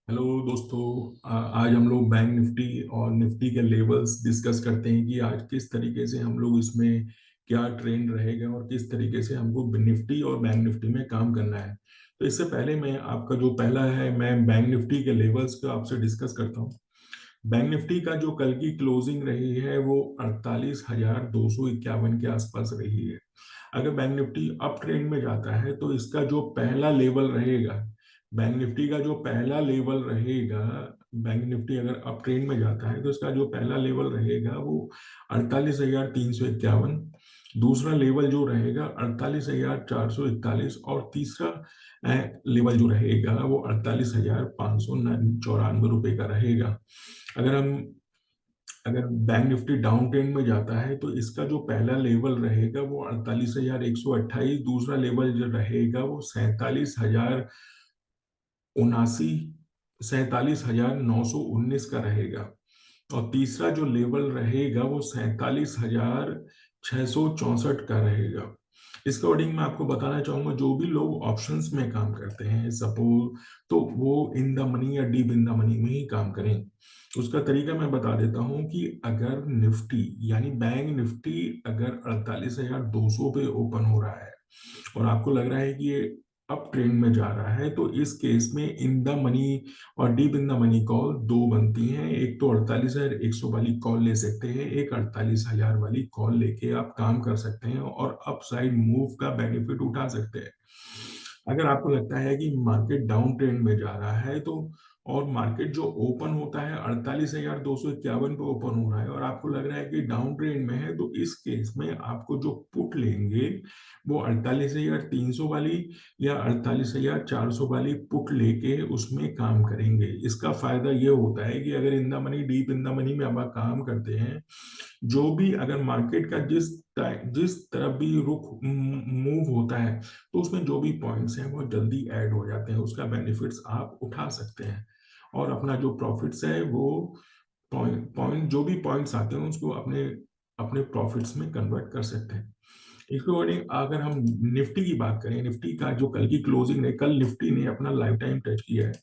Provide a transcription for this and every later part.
Hello दोस्तों। आज हम लोग बैंक निफ्टी और निफ्टी के लेवल्स डिस्कस करते हैं कि आज किस तरीके से हम लोग इसमें क्या ट्रेंड रहेगा और किस तरीके से हमको निफ्टी और बैंक निफ्टी में काम करना है। तो इससे पहले मैं आपका जो पहला है मैं बैंक निफ्टी के लेवल्स को आपसे डिस्कस करता हूँ। बैंक निफ्टी का जो कल की क्लोजिंग रही है वो 48,251 के आसपास रही है। अगर बैंक निफ्टी अप ट्रेंड में जाता है तो इसका जो पहला लेवल रहेगा, बैंक निफ्टी का जो पहला लेवल रहेगा, बैंक निफ्टी अगर अप ट्रेंड में जाता है तो इसका जो पहला लेवल रहेगा वो 48,351। दूसरा लेवल जो रहेगा 48,441 और तीसरा लेवल जो रहेगा वो 48,594 रुपए का रहेगा। अगर हम अगर बैंक निफ्टी डाउन ट्रेंड में जाता है तो इसका जो पहला लेवल रहेगा वो 48,128, दूसरा लेवल जो रहेगा वो 47,079, 47,919 का रहेगा और तीसरा जो लेवल रहेगा वो 47,664 का रहेगा। इस अकॉर्डिंग मैं आपको बताना चाहूंगा, जो भी लोग ऑप्शंस में काम करते हैं सपोज, तो वो इन द मनी या डीप इन द मनी में ही काम करें। उसका तरीका मैं बता देता हूं कि अगर निफ्टी यानी बैंक निफ्टी अगर 48,200 पे ओपन हो रहा है और आपको लग रहा है कि ये अप ट्रेंड में जा रहा है, तो इस केस में इन द मनी और deep in the money call दो बनती हैं। एक तो 48,100 वाली कॉल ले सकते हैं, एक 48,000 वाली कॉल लेके आप काम कर सकते हैं और अप साइड मूव का बेनिफिट उठा सकते हैं। अगर आपको लगता है कि मार्केट डाउन ट्रेंड में जा रहा है तो, और मार्केट जो ओपन होता है 48,251 पे ओपन हो रहा है और आपको लग रहा है कि डाउन ट्रेंड में है, तो इस केस में आपको जो पुट लेंगे वो 48,300 वाली या 48,400 वाली पुट लेके उसमें काम करेंगे। इसका फायदा ये होता है कि अगर in the money deep in the money में आप काम करते हैं, जो भी अगर मार्केट का जिस तरफ भी रुख मूव होता है तो उसमें जो भी पॉइंट्स हैं वो जल्दी ऐड हो जाते हैं, उसका बेनिफिट्स आप उठा सकते हैं और अपना जो प्रॉफिट्स है वो पॉइंट पॉइंट जो भी पॉइंट्स आते हैं उसको अपने अपने प्रॉफिट्स में कन्वर्ट कर सकते हैं। इसके अकॉर्डिंग अगर हम निफ्टी की बात करें, निफ्टी का जो कल की क्लोजिंग है, कल निफ्टी ने अपना लाइफ टाइम टच किया है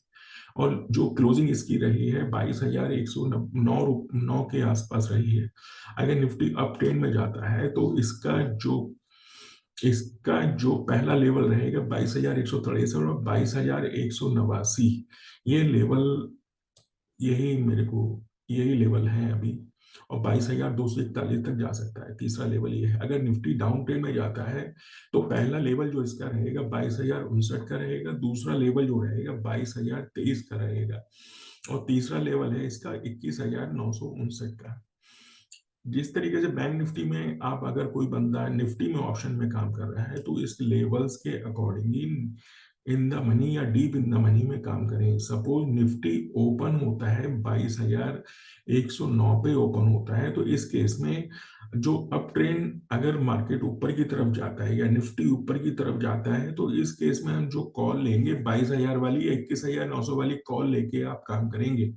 और जो क्लोजिंग इसकी रही है 22,109 के आसपास रही है। अगर निफ्टी अप ट्रेंड में जाता है तो इसका जो पहला लेवल रहेगा 22,163 और 22,189, ये लेवल यही मेरे को यही लेवल है अभी, और 22,241 तक जा सकता है। तीसरा लेवल ये है। अगर निफ्टी डाउन ट्रेंड में जाता है तो पहला लेवल जो इसका रहेगा 22,059 का रहेगा, दूसरा लेवल जो रहेगा 22,023 का रहेगा और तीसरा लेवल है इसका 21,959 का। जिस तरीके से बैंक निफ्टी में आप अगर कोई बंदा निफ्टी में ऑप्शन में काम कर रहा है तो इस लेवल्स के according he in the money या डीप इन द मनी में काम करें। सपोज निफ्टी ओपन होता है 22,109 पे ओपन होता है, तो इस केस में जो अप ट्रेंड अगर मार्केट ऊपर की तरफ जाता है या निफ्टी ऊपर की तरफ जाता है तो इस केस में हम जो कॉल लेंगे 22,000 वाली, 21,900 वाली कॉल लेके आप काम करेंगे।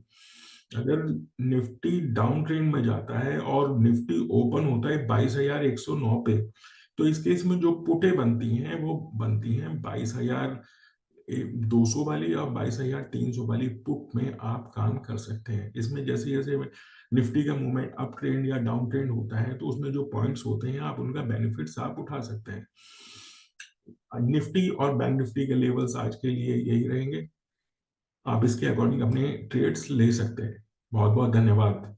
अगर निफ्टी डाउन ट्रेंड में जाता है और निफ्टी ओपन होता है 22,109 पे, तो इस केस में जो पुटे बनती हैं वो बनती हैं 22,200 वाली और 22,300 वाली पुट में आप काम कर सकते हैं। इसमें जैसे जैसे निफ्टी का मूवमेंट अप ट्रेंड या डाउन ट्रेंड होता है तो उसमें जो पॉइंट्स होते हैं आप उनका बेनिफिट्स आप उठा सकते हैं। निफ्टी और बैंक निफ्टी के लेवल्स आज के लिए यही रहेंगे। आप इसके अकॉर्डिंग अपने ट्रेड्स ले सकते हैं। बहुत बहुत धन्यवाद।